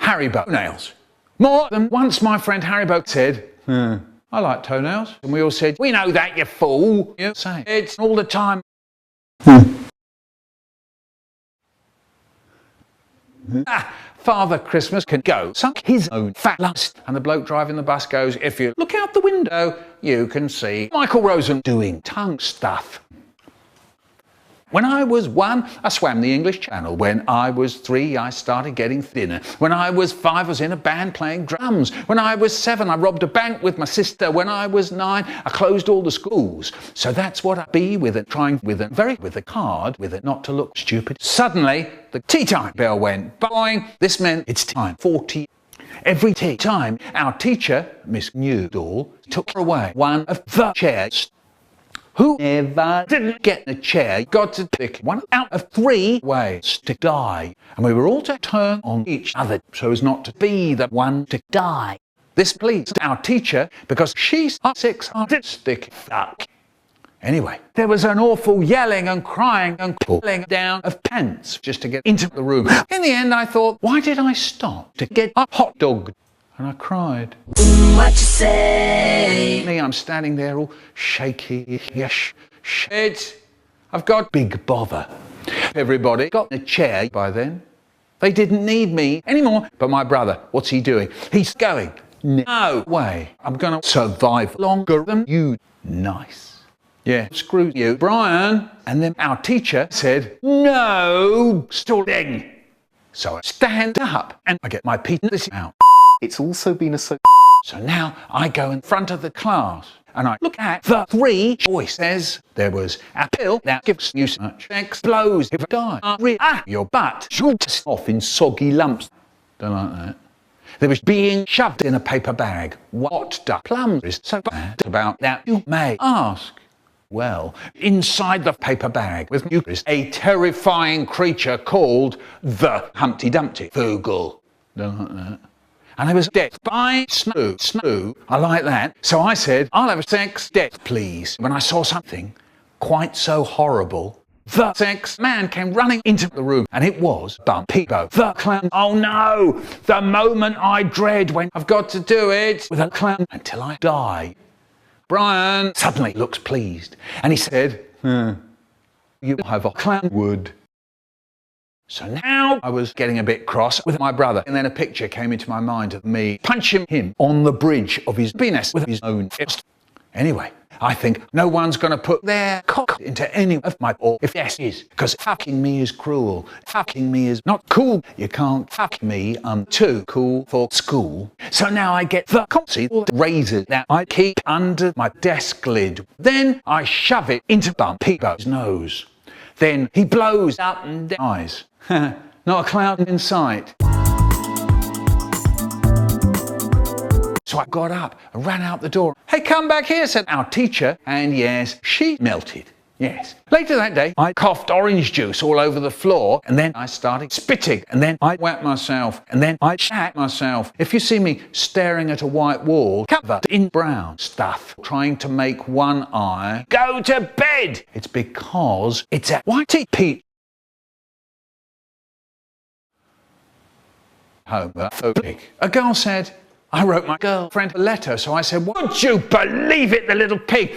Haribo nails. More than once my friend Haribo said, I like toenails. And we all said, we know that, you fool. You say it's all the time. Father Christmas can go suck his own fat lust. And the bloke driving the bus goes, if you look out the window, you can see Michael Rosen doing tongue stuff. When I was 1, I swam the English Channel. When I was 3, I started getting thinner. When I was 5, I was in a band playing drums. When I was 7, I robbed a bank with my sister. When I was 9, I closed all the schools. So that's what I be with it, trying with a card, with it not to look stupid. Suddenly, the tea time bell went boing. This meant it's time. 40. Every tea time, our teacher, Miss Newdall, took away one of the chairs. Whoever didn't get the chair got to pick one out of 3 ways to die. And we were all to turn on each other so as not to be the one to die. This pleased our teacher because she's a 6-hearted stick fuck. Anyway, there was an awful yelling and crying and pulling down of pants just to get into the room. In the end, I thought, why did I stop to get a hot dog? And I cried. What you say? Me, I'm standing there all shaky. Yes, shit. I've got big bother. Everybody got in a chair by then. They didn't need me anymore. But my brother, what's he doing? He's going. No way. I'm going to survive longer than you. Nice. Yeah, screw you, Brian. And then our teacher said, no stalling. So I stand up and I get my penis out. It's also been So now I go in front of the class and I look at the 3 choices. There was a pill that gives you so much explodes if you die. Your butt shoots off in soggy lumps. Don't like that. There was being shoved in a paper bag. What the plums is so bad about that, you may ask? Well, inside the paper bag with you is a terrifying creature called the Humpty Dumpty Vogel. Don't like that. And there was death by snow. I like that. So I said, I'll have a sex death, please. When I saw something quite so horrible, the sex man came running into the room, and it was Bumpy-Bo, the clown. Oh no! The moment I dread when I've got to do it with a clown until I die. Brian suddenly looks pleased, and he said, you have a clown wood. So now I was getting a bit cross with my brother, and then a picture came into my mind of me punching him on the bridge of his penis with his own fist. Anyway, I think no one's going to put their cock into any of my, or if yes is, because fucking me is cruel. Fucking me is not cool. You can't fuck me, I'm too cool for school. So now I get the razor that I keep under my desk lid. Then I shove it into Bumpy-Bo's nose. Then he blows up and dies. Not a cloud in sight. So I got up and ran out the door. Hey, come back here, said our teacher. And yes, she melted. Yes. Later that day, I coughed orange juice all over the floor, and then I started spitting, and then I wet myself, and then I shat myself. If you see me staring at a white wall covered in brown stuff, trying to make one eye go to bed, it's because it's a YTP. Homophobic. A girl said, I wrote my girlfriend a letter, so I said, would you believe it, the little pig?